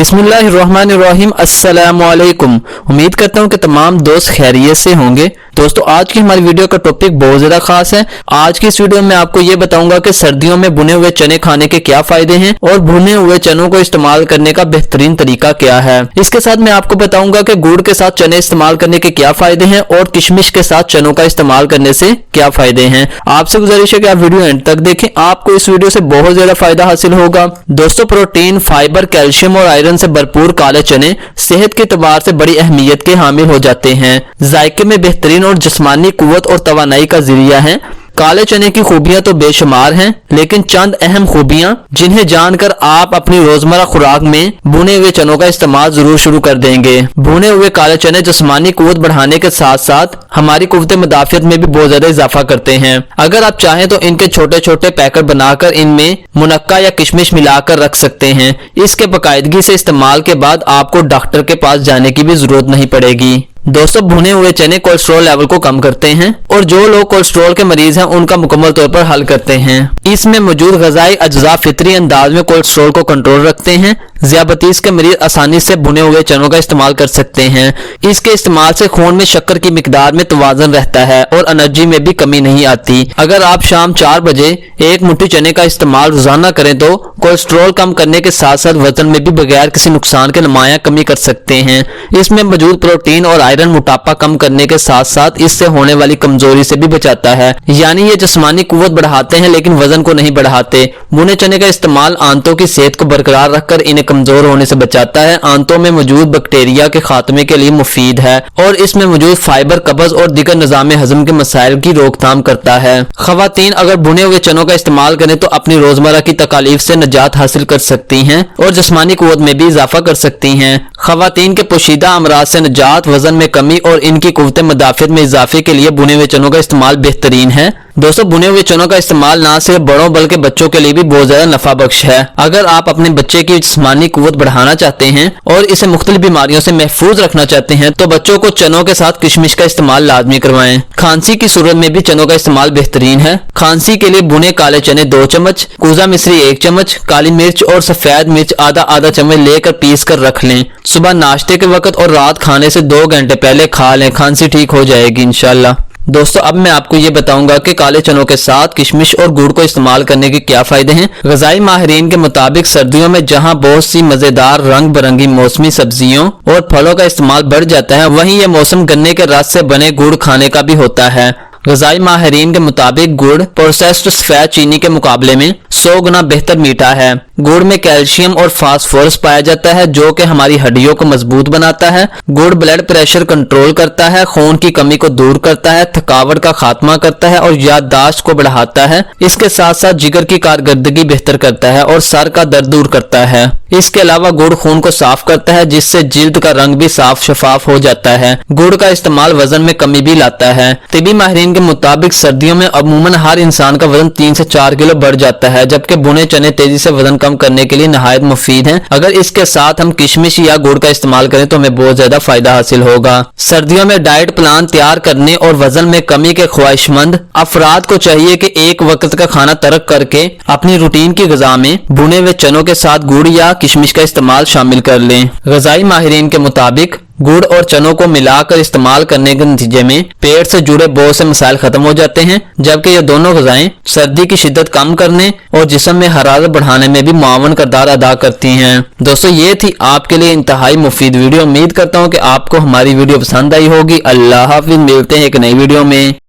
बिस्मिल्लाहिर्रहमानिर्रहीम। अस्सलामु अलैकुम। उम्मीद करता हूँ कि तमाम दोस्त खैरियत से होंगे। दोस्तों, आज की हमारी वीडियो का टॉपिक बहुत ज़्यादा खास है। आज की इस वीडियो में आपको ये बताऊंगा कि सर्दियों में भुने हुए चने खाने के क्या फायदे हैं और भुने हुए चनों को इस्तेमाल करने का बेहतरीन तरीका क्या है। इसके साथ मैं आपको बताऊंगा कि गुड़ के साथ चने इस्तेमाल करने के क्या फायदे हैं और किशमिश के साथ चनों का इस्तेमाल करने से क्या फायदे हैं। आपसे गुजारिश है कि आप वीडियो एंड तक देखें, आपको इस वीडियो से बहुत ज्यादा फायदा हासिल होगा। दोस्तों, प्रोटीन, फाइबर, कैल्शियम और आयरन से भरपूर काले चने सेहत के एतबार से बड़ी अहमियत के हामिल हो जाते हैं। जायके में बेहतरीन और जिस्मानी कुव्वत और तवानाई का जरिया है। काले चने की खूबियां तो बेशुमार हैं, लेकिन चंद अहम खूबियां जिन्हें जानकर आप अपनी रोजमर्रा खुराक में भुने हुए चनों का इस्तेमाल जरूर शुरू कर देंगे। भुने हुए काले चने जिस्मानी कुव्वत बढ़ाने के साथ साथ हमारी कुव्वत मुदाफियत में भी बहुत ज्यादा इजाफा करते हैं। अगर आप चाहें तो इनके छोटे छोटे पैकेट बनाकर इनमें मुनक्का या किशमिश मिलाकर रख सकते हैं। इसके बाकायदगी से इस्तेमाल के बाद आपको डॉक्टर के पास जाने की भी जरूरत नहीं पड़ेगी। दोस्तों, भुने हुए चने कोलेस्ट्रॉल लेवल को कम करते हैं और जो लोग कोलेस्ट्रॉल के मरीज हैं उनका मुकम्मल तौर पर हल करते हैं। इसमें मौजूद गजाई अज्जा फितरी अंदाज में कोलेस्ट्रॉल को कंट्रोल रखते हैं। ज़ियाबतीस के मरीज आसानी से भुने हुए चनों का इस्तेमाल कर सकते हैं। इसके इस्तेमाल से खून में शक्कर की मिकदार में तवाज़ुन रहता है और एनर्जी में भी कमी नहीं आती। अगर आप शाम 4 बजे एक मुट्ठी चने का इस्तेमाल रोजाना करें तो कोलेस्ट्रॉल कम करने के साथ साथ वजन में भी बगैर किसी नुकसान के नुमाया कमी कर सकते हैं। इसमें मौजूद प्रोटीन और आयरन मोटापा कम करने के साथ साथ इससे होने वाली कमजोरी से भी बचाता है। यानी ये जिस्मानी कुव्वत बढ़ाते हैं लेकिन वजन को नहीं बढ़ाते। भुने चने का इस्तेमाल आंतों की सेहत को बरकरार रखकर इन्हें कमजोर होने से बचाता है। आंतों में मौजूद बैक्टीरिया के खात्मे के लिए मुफीद है और इसमें मौजूद फाइबर कब्ज और दीगर निजाम हजम के मसाइल की रोकथाम करता है। खवातीन अगर भुने हुए चनों का इस्तेमाल करें तो अपनी रोजमर्रा की तकालीफ से निजात हासिल कर सकती हैं और जिस्मानी कुव्वत में भी इजाफा कर सकती हैं। खवातीन के पोशीदा अमराज से निजात, वजन में कमी और इनकी कुव्वत मुदाफियत में इजाफे के लिए भुने हुए चनों का इस्तेमाल बेहतरीन है। दोस्तों, भुने हुए चनों का इस्तेमाल ना सिर्फ बड़ों बल्कि बच्चों के लिए भी बहुत ज्यादा नफा बख्श है। अगर आप अपने बच्चे की जिस्मानी कुव्वत बढ़ाना चाहते हैं और इसे मुख्तलिफ बीमारियों से महफूज रखना चाहते हैं तो बच्चों को चनों के साथ किशमिश का इस्तेमाल लाजमी करवाएं। खांसी की सूरत में भी चनों का इस्तेमाल बेहतरीन है। खांसी के लिए भुने काले चने 2 चम्मच, कूजा मिश्री 1 चम्मच, काली मिर्च और सफेद मिर्च आधा आधा चम्मच लेकर पीस कर रख लें। सुबह नाश्ते के वक्त और रात खाने से 2 घंटे पहले खा लें, खांसी ठीक हो जाएगी इंशाल्लाह। दोस्तों, अब मैं आपको ये बताऊंगा कि काले चनों के साथ किशमिश और गुड़ को इस्तेमाल करने के क्या फायदे हैं। गजाई माहिरीन के मुताबिक सर्दियों में जहां बहुत सी मजेदार रंग बिरंगी मौसमी सब्जियों और फलों का इस्तेमाल बढ़ जाता है, वहीं यह मौसम गन्ने के रस से बने गुड़ खाने का भी होता है। गजाई माहिरीन के मुताबिक गुड़ प्रोसेस्ड सफेद चीनी के मुकाबले में 100 गुना बेहतर मीठा है। गुड़ में कैल्शियम और फास्फोरस पाया जाता है जो कि हमारी हड्डियों को मजबूत बनाता है। गुड़ ब्लड प्रेशर कंट्रोल करता है, खून की कमी को दूर करता है, थकावट का खात्मा करता है और याददाश्त को बढ़ाता है। इसके साथ साथ जिगर की कारकर्दगी बेहतर करता है और सर का दर्द दूर करता है। इसके अलावा गुड़ खून को साफ करता है जिससे जिल्द का रंग भी साफ शफाफ हो जाता है। गुड़ का इस्तेमाल वजन में कमी भी लाता है। तिबी माहिरीन के मुताबिक सर्दियों में अमूमन हर इंसान का वजन 3 से 4 किलो बढ़ जाता है, जबकि भुने चने तेजी से वजन कम करने के लिए नहायत मुफीद हैं। अगर इसके साथ हम किशमिश या गुड़ का इस्तेमाल करें तो हमें बहुत ज्यादा फायदा हासिल होगा। सर्दियों में डाइट प्लान तैयार करने और वजन में कमी के ख्वाहिशमंद अफराद को चाहिए कि एक वक्त का खाना तर्क करके अपनी रूटीन की ग़िज़ा में भुने हुए चनों के साथ गुड़ या किशमिश का इस्तेमाल शामिल कर लें। ग़िज़ाई माहिरीन के मुताबिक गुड़ और चनों को मिलाकर इस्तेमाल करने के नतीजे में पेट से जुड़े बहुत से मसाइल खत्म हो जाते हैं, जबकि ये दोनों ग़िज़ाएं सर्दी की शिद्दत कम करने और जिस्म में हरारत बढ़ाने में भी मुआवन किरदार अदा करती हैं। दोस्तों, ये थी आपके लिए इंतहाई मुफीद वीडियो। उम्मीद करता हूँ कि आपको हमारी वीडियो पसंद आई होगी। अल्लाह हाफिज़, मिलते हैं एक नई वीडियो में।